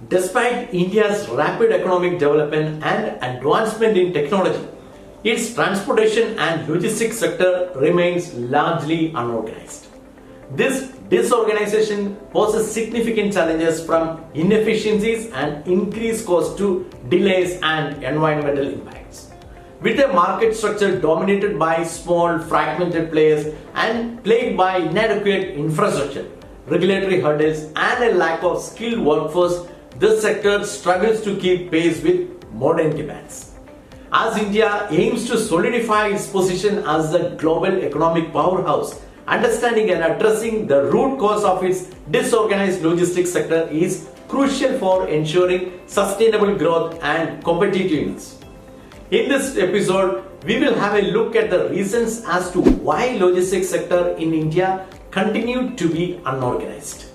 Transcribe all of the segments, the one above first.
Despite India's rapid economic development and advancement in technology, its transportation and logistics sector remains largely unorganized. This disorganization poses significant challenges from inefficiencies and increased costs to delays and environmental impacts. With a market structure dominated by small, fragmented players and plagued by inadequate infrastructure, regulatory hurdles, and a lack of skilled workforce, this sector struggles to keep pace with modern demands. As India aims to solidify its position as the global economic powerhouse, understanding and addressing the root cause of its disorganized logistics sector is crucial for ensuring sustainable growth and competitiveness. In this episode, we will have a look at the reasons as to why logistics sector in India continue to be unorganized.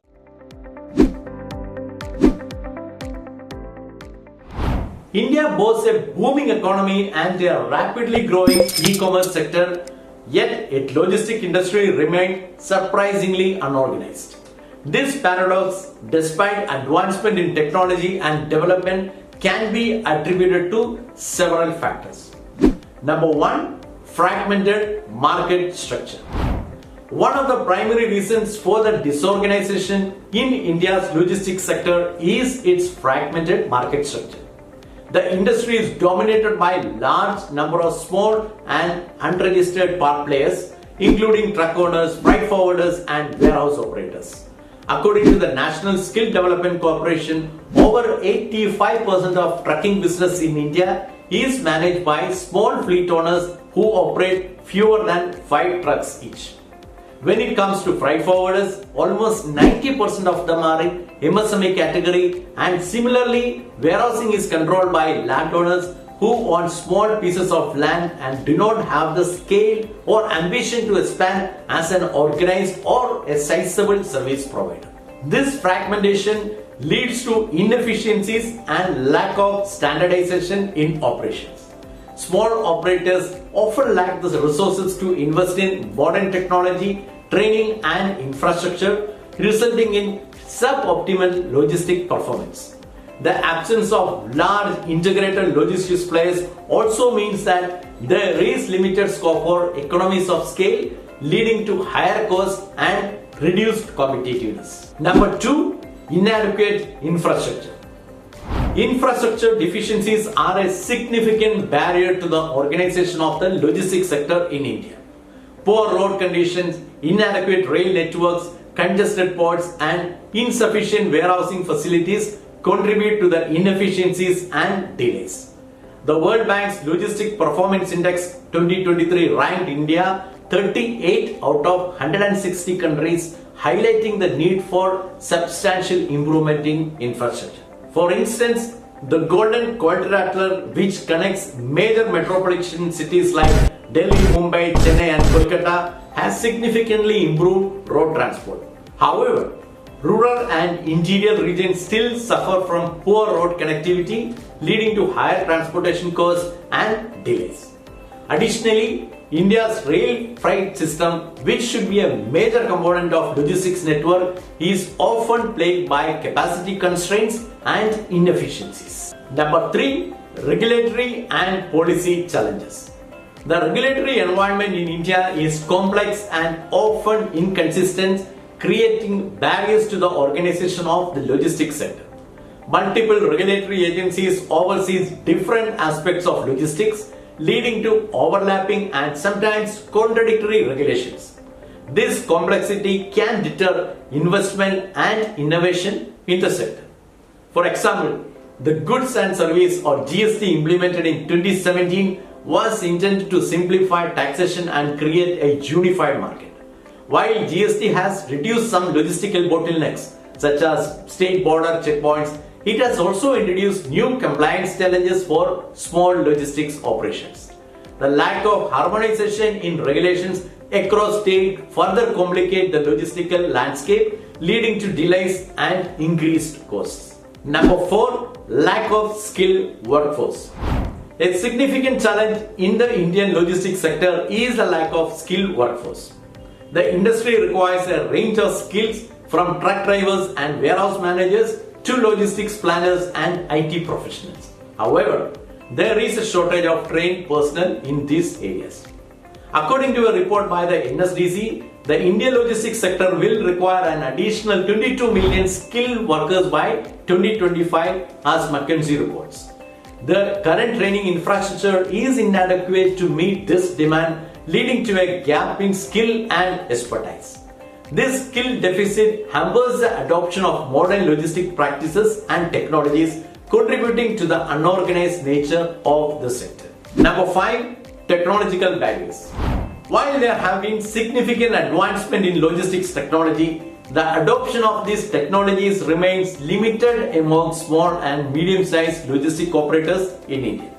India boasts a booming economy and a rapidly growing e-commerce sector, yet its logistic industry remains surprisingly unorganized. This paradox, despite advancement in technology and development, can be attributed to several factors. Number one, fragmented market structure. One of the primary reasons for the disorganization in India's logistics sector is its fragmented market structure. The industry is dominated by a large number of small and unregistered part players, including truck owners, freight forwarders, and warehouse operators. According to the National Skill Development Corporation, over 85% of trucking business in India is managed by small fleet owners who operate fewer than 5 trucks each. When it comes to freight forwarders, almost 90% of them are in MSME category, and similarly, warehousing is controlled by landowners who own small pieces of land and do not have the scale or ambition to expand as an organized or a sizable service provider. This fragmentation leads to inefficiencies and lack of standardization in operations. Small operators often lack the resources to invest in modern technology, training, and infrastructure, resulting in suboptimal logistic performance. The absence of large integrated logistics players also means that there is limited scope for economies of scale, leading to higher costs and reduced competitiveness. Number two, inadequate infrastructure. Infrastructure deficiencies are a significant barrier to the organization of the logistics sector in India. Poor road conditions, inadequate rail networks, congested ports, and insufficient warehousing facilities contribute to the inefficiencies and delays. The World Bank's Logistic Performance Index 2023 ranked India 38 out of 160 countries, highlighting the need for substantial improvement in infrastructure. For instance, the Golden Quadrilateral, which connects major metropolitan cities like Delhi, Mumbai, Chennai, and Kolkata, has significantly improved road transport. However, rural and interior regions still suffer from poor road connectivity, leading to higher transportation costs and delays. Additionally, India's rail freight system, which should be a major component of logistics network, is often plagued by capacity constraints and inefficiencies. Number 3, regulatory and policy challenges. The regulatory environment in India is complex and often inconsistent, creating barriers to the organization of the logistics sector. Multiple regulatory agencies oversee different aspects of logistics, leading to overlapping and sometimes contradictory regulations. This complexity can deter investment and innovation in the sector. For example, the Goods and Service or GST implemented in 2017 was intended to simplify taxation and create a unified market. While GST has reduced some logistical bottlenecks such as state border checkpoints, it has also introduced new compliance challenges for small logistics operations. The lack of harmonization in regulations across states further complicate the logistical landscape, leading to delays and increased costs. Number 4, lack of skilled workforce. A significant challenge in the Indian logistics sector is the lack of skilled workforce. The industry requires a range of skills from truck drivers and warehouse managers to logistics planners and IT professionals. However, there is a shortage of trained personnel in these areas. According to a report by the NSDC, the Indian logistics sector will require an additional 22 million skilled workers by 2025 as McKinsey reports. The current training infrastructure is inadequate to meet this demand, leading to a gap in skill and expertise. This skill deficit hampers the adoption of modern logistic practices and technologies, contributing to the unorganized nature of the sector. Number 5. Technological barriers. While there have been significant advancement in logistics technology, the adoption of these technologies remains limited among small and medium-sized logistic operators in India.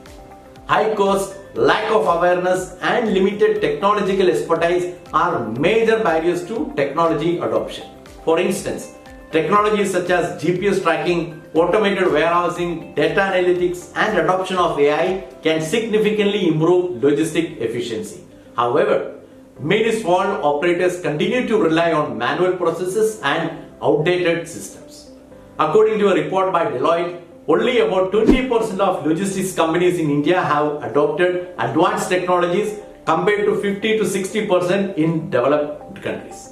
High cost, lack of awareness, and limited technological expertise are major barriers to technology adoption. For instance, technologies such as GPS tracking, automated warehousing, data analytics, and adoption of AI can significantly improve logistic efficiency. However, many small operators continue to rely on manual processes and outdated systems. According to a report by Deloitte, only about 20% of logistics companies in India have adopted advanced technologies compared to 50 to 60% in developed countries.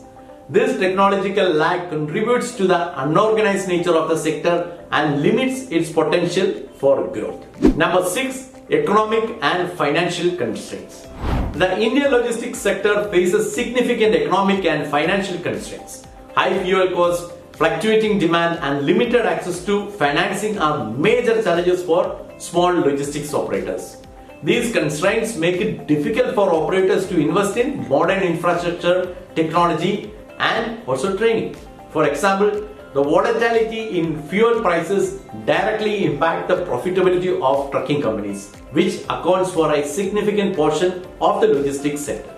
This technological lag contributes to the unorganized nature of the sector and limits its potential for growth. Number 6. Economic and financial constraints. The Indian logistics sector faces significant economic and financial constraints. High fuel costs, fluctuating demand, and limited access to financing are major challenges for small logistics operators. These constraints make it difficult for operators to invest in modern infrastructure, technology, and also training. For example, the volatility in fuel prices directly impact the profitability of trucking companies, which accounts for a significant portion of the logistics sector.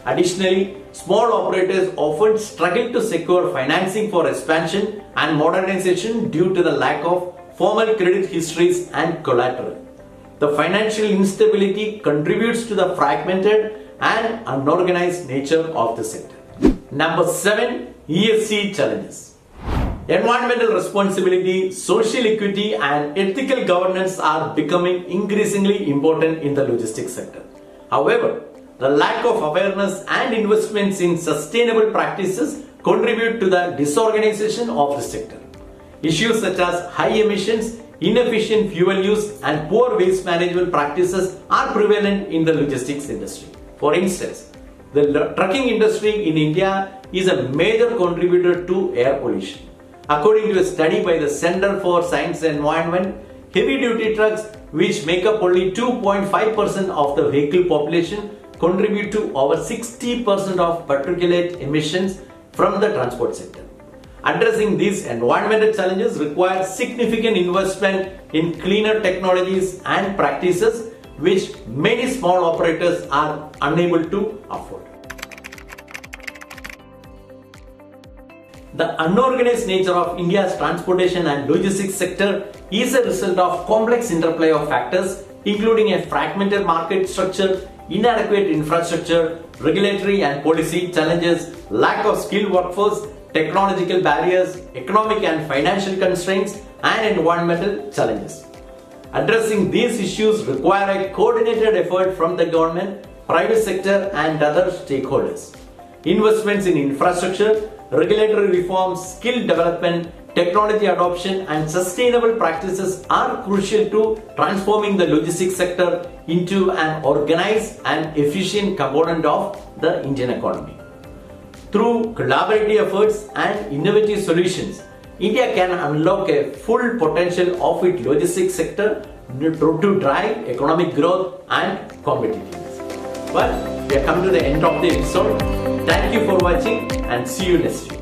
Additionally, small operators often struggle to secure financing for expansion and modernization due to the lack of formal credit histories and collateral. The financial instability contributes to the fragmented and unorganized nature of the sector. Number 7. ESG challenges. Environmental responsibility, social equity, and ethical governance are becoming increasingly important in the logistics sector. However, the lack of awareness and investments in sustainable practices contribute to the disorganization of the sector. Issues such as high emissions, inefficient fuel use, and poor waste management practices are prevalent in the logistics industry. For instance, the trucking industry in India is a major contributor to air pollution. According to a study by the Center for Science and Environment, heavy-duty trucks, which make up only 2.5% of the vehicle population, contribute to over 60% of particulate emissions from the transport sector. Addressing these environmental challenges requires significant investment in cleaner technologies and practices, which many small operators are unable to afford. The unorganized nature of India's transportation and logistics sector is a result of complex interplay of factors, including a fragmented market structure, inadequate infrastructure, regulatory and policy challenges, lack of skilled workforce, technological barriers, economic and financial constraints, and environmental challenges. Addressing these issues require a coordinated effort from the government, private sector, and other stakeholders. Investments in infrastructure, regulatory reforms, skill development, technology adoption, and sustainable practices are crucial to transforming the logistics sector into an organized and efficient component of the Indian economy. Through collaborative efforts and innovative solutions, India can unlock a full potential of its logistics sector to drive economic growth and competitiveness. Well, we have come to the end of the episode. Thank you for watching and see you next week.